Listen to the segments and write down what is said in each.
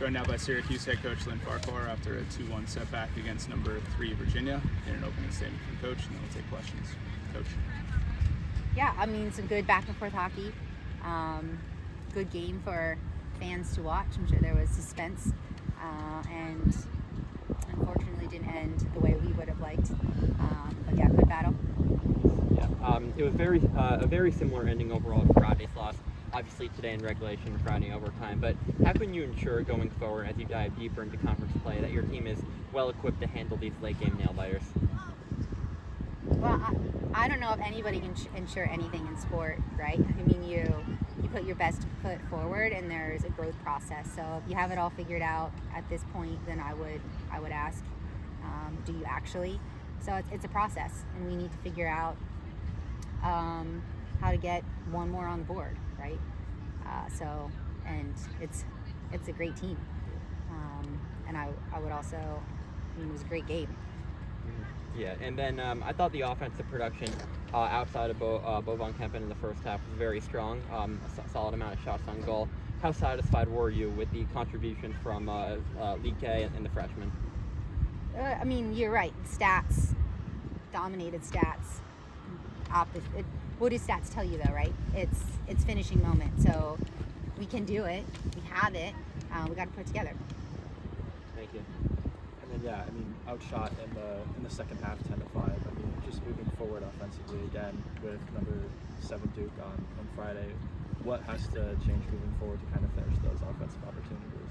Joined now by Syracuse head coach Lynn Farquhar after a 2-1 setback against number 3 Virginia. In an opening statement from Coach, and then we'll take questions. Coach. Yeah, I mean, some good back and forth hockey. Good game for fans to watch. I'm sure there was suspense, and unfortunately didn't end the way we would have liked. But yeah, good battle. Yeah, it was a very similar ending overall to Friday's loss. Obviously today in regulation and Friday overtime, but how can you ensure going forward as you dive deeper into conference play that your team is well equipped to handle these late game nail biters? Well, I don't know if anybody can ensure anything in sport, right? I mean, you put your best foot forward, and there's a growth process. So if you have it all figured out at this point, then I would ask, do you actually? So it's a process, and we need to figure out how to get one more on the board, right? And it's a great team, and I would also, I mean, it was a great game. Yeah, and then I thought the offensive production outside of Bo Von Kempen in the first half was very strong, a solid amount of shots on goal. How satisfied were you with the contribution from Like and the freshman? I mean, you're right. Stats, dominated stats. What do stats tell you, though, right? It's finishing moment. So we can do it. We have it. We got to put it together. Thank you. And then yeah, I mean, outshot in the second half, 10-5. I mean, just moving forward offensively again with number 7 Duke on Friday. What has to change moving forward to kind of finish those offensive opportunities?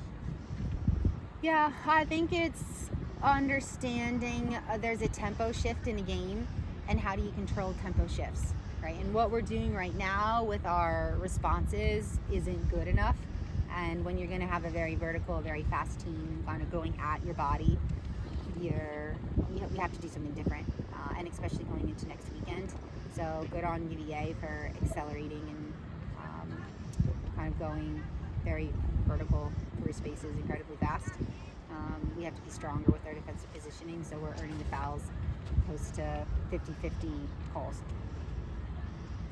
Yeah, I think it's understanding there's a tempo shift in a game, and how do you control tempo shifts, right? And what we're doing right now with our responses isn't good enough. And when you're going to have a very vertical, very fast team kind of going at your body, we have to do something different, and especially going into next weekend. So good on UVA for accelerating and kind of going very vertical through spaces incredibly fast. We have to be stronger with our defensive positioning, so we're earning the fouls opposed to 50-50 calls.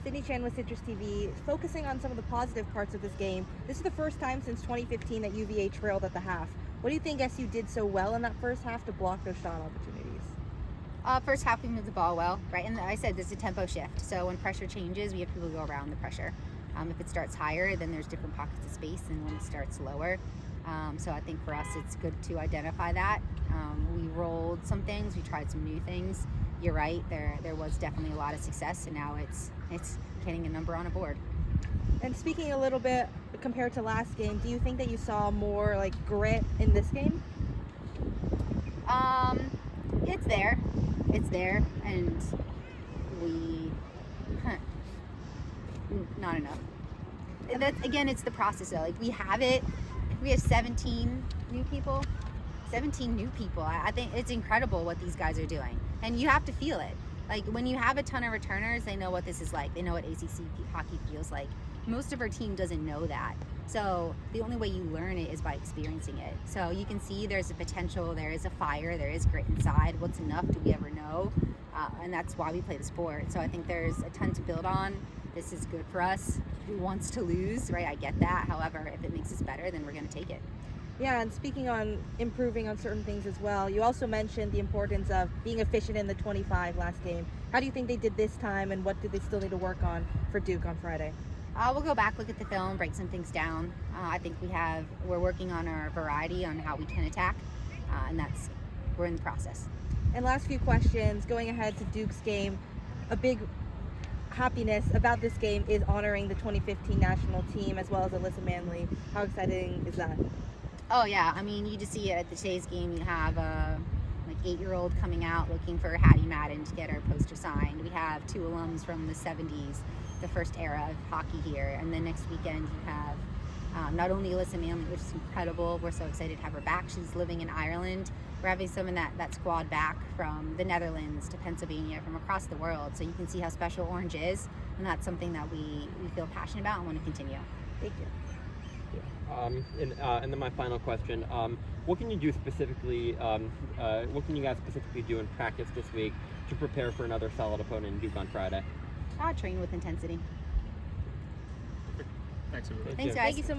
Sydney Chan with Citrus TV, focusing on some of the positive parts of this game. This is the first time since 2015 that UVA trailed at the half. What do you think SU did so well in that first half to block those shot opportunities? First half, we moved the ball well, right? And I said there's a tempo shift. So when pressure changes, we have people go around the pressure. If it starts higher, then there's different pockets of space than when it starts lower. So I think for us, it's good to identify that. We rolled some things, we tried some new things. You're right, there was definitely a lot of success, and now it's getting a number on a board. And speaking a little bit compared to last game, do you think that you saw more like grit in this game? It's there, and not enough. And that's, again, it's the process though. Like, we have it. We have 17 new people. I think it's incredible what these guys are doing, and you have to feel it. Like, when you have a ton of returners, they know what this is like. They know what ACC hockey feels like. Most of our team doesn't know that. So the only way you learn it is by experiencing it. So you can see there's a potential, there is a fire, there is grit inside. What's enough? Do we ever know? And that's why we play the sport. So I think there's a ton to build on. This is good for us. Who wants to lose, right? I get that. However, if it makes us better, then we're going to take it. Yeah, and speaking on improving on certain things as well, you also mentioned the importance of being efficient in the 25 last game. How do you think they did this time, and what do they still need to work on for Duke on Friday? We'll go back, look at the film, break some things down. I think we're working on our variety on how we can attack, and we're in the process. And last few questions, going ahead to Duke's game, a big happiness about this game is honoring the 2015 national team as well as Alyssa Manley. How exciting is that? Oh yeah, I mean, you just see it at today's game. You have a 8-year-old coming out looking for Hattie Madden to get our poster signed. We have 2 alums from the 70s, the first era of hockey here. And then next weekend you have not only Alyssa Manley, which is incredible. We're so excited to have her back. She's living in Ireland. We're having some of that squad back from the Netherlands to Pennsylvania, from across the world. So you can see how special Orange is, and that's something that we feel passionate about and want to continue. Thank you. And then my final question, what can you do specifically, what can you guys specifically do in practice this week to prepare for another solid opponent in Duke on Friday? Train with intensity. Thanks, everybody. Thanks, guys. Thank you so much.